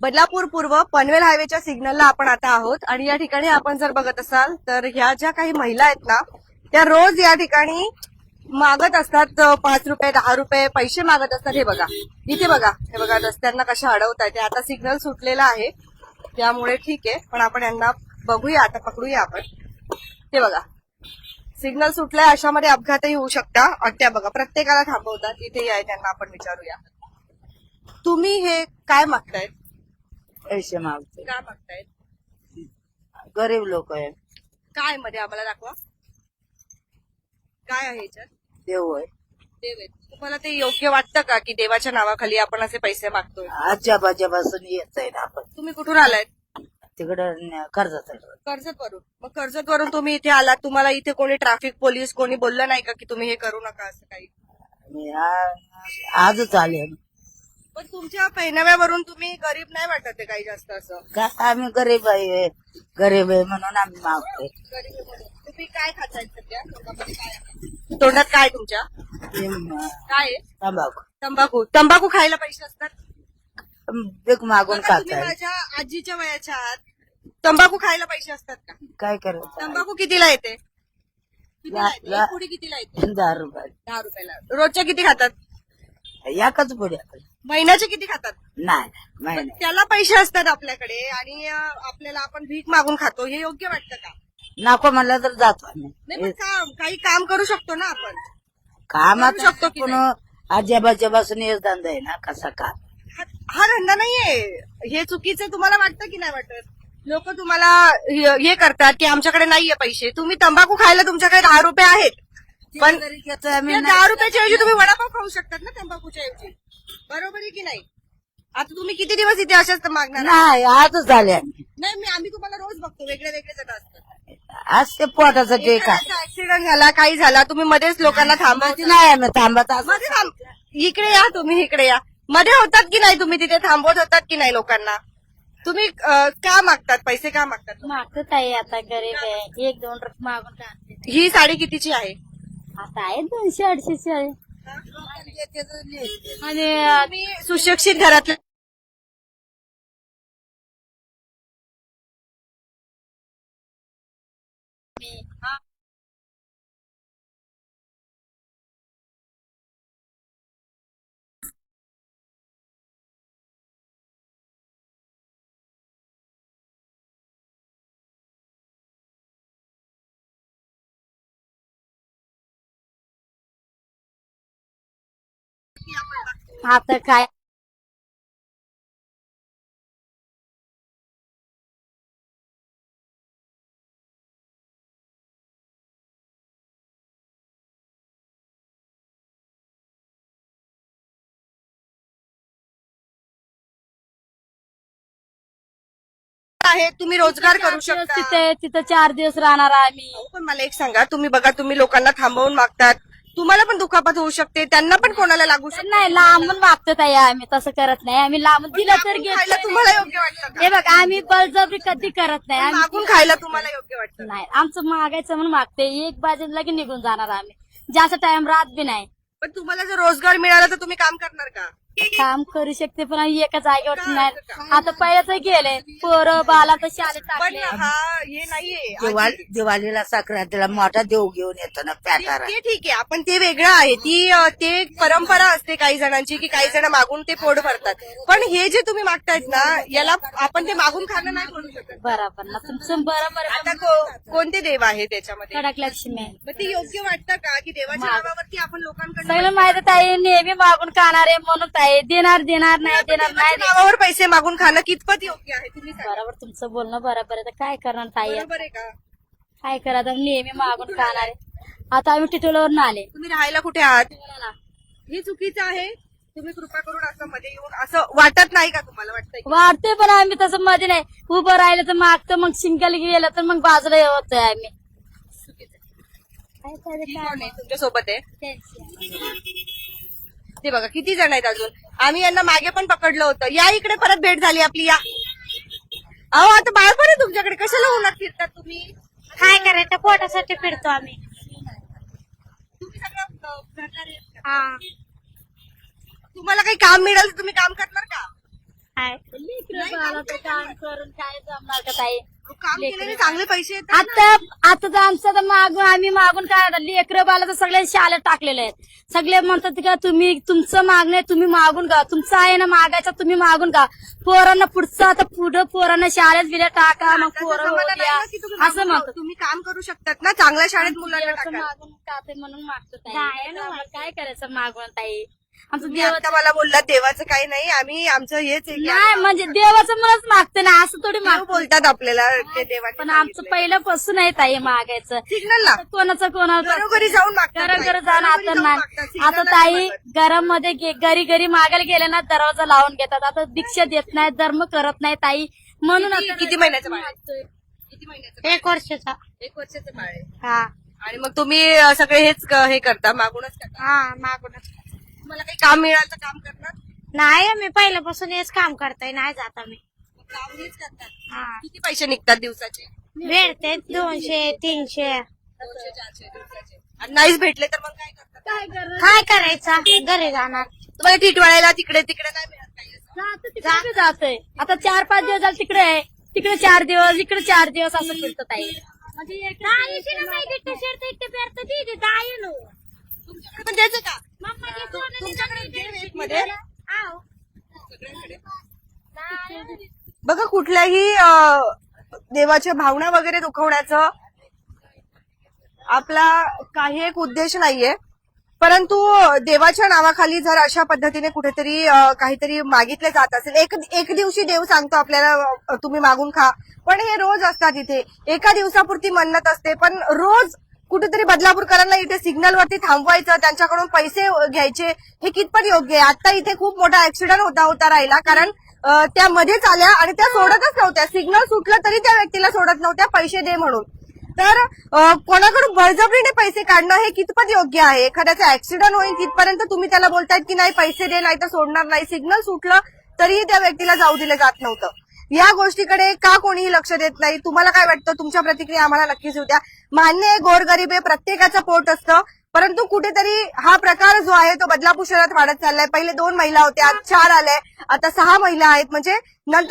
बदलापूर पूर्व पनवेल हायवेच्या सिग्नलला आपण आता आहोत आणि या ठिकाणी आपण जर बघत असाल तर ह्या ज्या काही महिला आहेत ना त्या रोज या ठिकाणी मागत असतात 5 रुपये 10 रुपये पैसे मागत असतात. हे बघा इथे बघा, हे बघा रस्त्यांना कशा अडवतायत. आता सिग्नल सुटलेला आहे त्यामुळे ठीक आहे, पण आपण यांना बघूया, आता पकडूया आपण. हे बघा सिग्नल सुटलाय, अशामध्ये अपघातही होऊ शकता. त्या बघा प्रत्येकाला थांबवतात. इथे आहे त्यांना आपण विचारूया, तुम्ही हे काय मागतायत? पैसे मागतो. काय मागतायत? गरीब लोक आहे. काय मध्ये आम्हाला दाखवा, काय आहे याच्यात? देव आहे. देव आहेत. तुम्हाला ते योग्य वाटतं का की देवाच्या नावाखाली आपण असे पैसे मागतोय? आजच्यापासून येत आहे ना आपण तुम्ही कुठून आलायत? तिकडं कर्जात कर्जत वरून. मग कर्जत वरून तुम्ही इथे आलात, तुम्हाला इथे कोणी ट्रॅफिक पोलीस कोणी बोललं नाही का की तुम्ही हे करू नका असं काही? आजच आले. पण तुमच्या पहिनव्यावरून तुम्ही गरीब नाही वाटत आहे काही जास्त असं? काय आम्ही गरीब आहे, गरीब आहे म्हणून आम्ही मागतोय. गरीब आहे म्हणून. तुम्ही काय खाताय सध्या? तोंडामध्ये काय आहे? तोंडात काय तुमच्या काय आहे? तंबाखू तंबाखू. तंबाखू खायला पैसे असतात? भीक मागून बघा, तुम्ही खाताय. माझ्या आजीच्या वयाच्या आहात, तंबाखू खायला पैसे असतात का? काय करायचं? तंबाखू कितीला येते? कितीला येते? ला- एक पुडी कितीला येते? 10 रुपये 10 रुपयाला. रोजच्या किती खातात? याकच पुढे महिन्याचे किती खातात? नाही पण नाही त्याला पैसे असतात आपल्याकडे आणि आपल्याला आपण भीक मागून खातो, हे योग्य वाटतं का? नको म्हणलं तर जातो नाही आम्ही. पण काही काम करू शकतो ना आपण? कामात करू शकतो की पण नाही? आजोबाच्यापासून येत धंदा आहे ना कसा का. हा धंदा नाहीये, हे चुकीचं तुम्हाला वाटतं की नाही वाटत? लोक तुम्हाला हे करतात की आमच्याकडे नाहीये पैसे. तुम्ही तंबाखू खायला तुमच्याकडे 10 रुपये आहेत, पण आम्ही त्या 10 रुपयाच्या ऐवजी तुम्ही वडापाव खाऊ शकतात ना तंबाखूच्या ऐवजी. बरोबर आहे की नाही? आता तुम्ही किती दिवस इथे अशाच मागणार? नाही आजच झाले आम्ही. नाही, आम्ही तुम्हाला रोज बघतो, वेगळे वेगळे जण असतात. आज ते पोटासाठी काय ऍक्सिडेंट झाला, काही झाला, तुम्ही मध्येच लोकांना थांबवत नाही आम्ही थांबत असं. मध्ये इकडे या, तुम्ही इकडे या. मध्ये होतात की नाही, तुम्ही तिथे थांबवत होतात की नाही लोकांना? तुम्ही का मागतात पैसे, का मागतात? मागत ताई आता गरीब आहे, 1-2 रुपये मागून काढते. ही साडी कितीची आहे? आता आहे 200-250 आहे. आणि तुम्ही सुशिक्षित घरातले आता काय आहे, तुम्ही रोजगार करू शकता. तिथं 4 दिवस राहणार आम्ही. पण मला एक सांगा, तुम्ही बघा, तुम्ही लोकांना थांबवून मागतात, तुम्हाला पण दुखापत होऊ शकते, त्यांना पण कोणाला लागू शकते. नाही लांबून मागतो ताई, आम्ही तसं करत नाही. आम्ही लांबून दिलं तर खायला घेतो. तुम्हाला योग्य वाटतं का? हे बघा आम्ही बळजबरी कधी करत नाही. आम्ही मागून खायला तुम्हाला योग्य वाटतं? नाही, आमचं मागायचं म्हणून मागते. 1 वाजेला लगेच निघून जाणार आम्ही. जास्त टाइम राहत बी नाही. पण तुम्हाला जर रोजगार मिळाला तर तुम्ही काम करणार का? काम करू शकते पण आम्ही एका जागेवर नाही. आता पहिल्याच गेले पोरं बाला तर शाळेत पण टाकले. हा हे नाहीये. दिवाळीला संक्रांतीला मोठा देव घेऊन येतो ना प्याटारा. ते ठीक आहे, आपण ते वेगळं आहे. ते एक परंपरा असते काही जणांची की काही जण मागून ते पोट भरतात. पण हे जे तुम्ही मागतायत ना, याला आपण ते मागून खाणं नाही करू शकत. बरोबर ना तुमचं बरोबर आहे. आता कोणते देव आहे त्याच्यामध्ये? कडक लक्ष्मी आहे. मग ते योग्य वाटतं का की देवाच्या नावावरती आपण लोकांकडे सगळं माहिती ताई नेहमी मागून खाणार आहे म्हणून ताई देणार देणार नाही देणार नाही. नावावर पैसे मागून खाणं कितपत योग्य आहे तुम्ही सांगा. बरोबर तुमचं बोलणं बरोबर आहे. तर काय करणार ताई, बरोबर आहे का? काय करा आता नेहमी मागून खाणार आहे. आता आम्ही टिटोलावरून आले. तुम्ही राहायला कुठे आहात? हे चुकीचं आहे. तुम्ही कृपा करून असं मध्ये येऊन असं वाटत नाही का, तुम्हाला वाटतंय? वाढते पण आम्ही तसं मध्ये नाही. उभं राहिलं तर मागतं, मग सिंगल गेलं तर मग बाजूला होतोय आम्ही. काय कोण आहे तुमच्या सोबत आहे? ते बघा किती जण आहेत अजून. आम्ही यांना मागे पण पकडलं होतं. या इकडे परत भेट झाली आपली, या. अहो आता बाळपण आहे तुमच्याकडे, कशाला उन्हात फिरतात तुम्ही? काय करायचं पोटासाठी फिरतो आम्ही. तुम्ही सगळं करणारे आहेत का? तुम्हाला काही काम मिळालं तर तुम्ही काम करणार का? काय नाही बाळाचं काम करून काय जमणार का ताई? काम केल्याने चांगले पैसे येतात. आता तर आमचं तर आम्ही मागून काय लेकरं बाला तर सगळे शाळेत टाकलेले आहेत. सगळे म्हणतात का तुम्ही तुमचं मागणं आहे, तुम्ही मागून का, तुमचं आहे ना मागायचं तुम्ही मागून का. पोरांना पुढचं आता पुढं पोरांना शाळेत बिले टाका मग पोरं त्याचा होऊ जमाना द्या. नाही ना की तुम्ही असं म्हणतात. तुम्ही काम करू शकतात ना, चांगल्या शाळेत मुलांना देवाचं टाका. मागून का ते म्हणून मागतो ताई. आम्हाला काय करायचं मागून ताई. आमचं तुम्ही देव आता मला बोलला देवाचं काही नाही, आम्ही आमचं हेच आहे की नाही म्हणजे देवाचं म्हणूनच मागते ना, असं थोडी देव मागतो. बोलतात आपल्याला ते देवाने पण आमचं पहिल्यापासून आहे ताई मागायचं. सिग्नलला कोणाचं कोणाचं घरोघरी जाऊन मागतात. घरोघरी जाऊन घरोघरी आता जाऊन नाही. मागतात. आता सिग्नलला ताई नाही मागत. घरामध्ये घरी घरी मागायला गेले ना दरवाजा लावून घेतात. आता दीक्षा देत नाही, धर्म करत नाही ताई. म्हणून आता किती महिन्याचं बाळ आहे? मागतोय. किती महिन्याचं बाळ? 1 वर्षाचा. 1 वर्षाचं बाळ आहे. हा आणि मग तुम्ही सगळे हेच हे करता, मागूनच करता. हा मागूनच. तुम्हाला काही काम मिळालं तर काम करणार? नाही मी पहिल्यापासून हेच काम करताय, नाही जात मी. काम हेच करतात. हा किती पैसे निघतात दिवसाचे? भेटते 200 300. 200-400 दिवसाचे. आणि नाहीच भेटले तर मग काय करतात? काय करायचं घरी जाणार. तुम्हाला टिटवाळ्याला तिकडे तिकडे काय मिळत काही असं? जातोय आता 4-5 दिवस झाले तिकडे आहे. तिकडे 4 दिवस इकडे 4 दिवस असं फिरतो ताई. तुमच्याकडे पण द्यायचं का? तुमच्याकडे दे एक मध्ये. बघा कुठल्याही देवाच्या भावना वगैरे दुखवण्याचं आपला काही एक उद्देश नाहीये, परंतु देवाच्या नावाखाली जर अशा पद्धतीने कुठेतरी काहीतरी मागितले जात असेल, एक दिवशी देव सांगतो आपल्याला तुम्ही मागून खा, पण हे रोज असतात इथे. एका दिवसापुरती मन्नत असते, पण रोज कुठेतरी बदलापूरकरांना इथे सिग्नलवरती थांबवायचं, त्यांच्याकडून पैसे घ्यायचे, हे कितपत योग्य आहे? आता इथे खूप मोठा ऍक्सिडेंट होता राहिला, कारण त्या मध्येच आल्या आणि त्या सोडतच नव्हत्या. सिग्नल सुटलं तरी त्या व्यक्तीला सोडत नव्हत्या पैसे दे म्हणून. तर कोणाकडून बळजबरीने पैसे काढणं हे कितपत योग्य आहे? एखाद्याचा ऍक्सिडेंट होईल तिथपर्यंत तुम्ही त्याला बोलतायत की नाही पैसे दे, नाही तर सोडणार नाही. सिग्नल सुटलं तरीही त्या व्यक्तीला जाऊ दिलं जात नव्हतं. या गोष्टीकडे का कोणीही लक्ष देत नाही? तुम्हाला काय वाटतं? तुमच्या प्रतिक्रिया आम्हाला नक्कीच येऊ द्या. मान्य आहे, गोरगरीब आहे, प्रत्येकाचं पोट असतं, परंतु कुठेतरी हा प्रकार जो आहे तो बदलापूर शहरात वाढत चाललाय. पहिले 2 महिला होत्या, 4 आल्या, आता 6 महिला आहेत. म्हणजे नंतर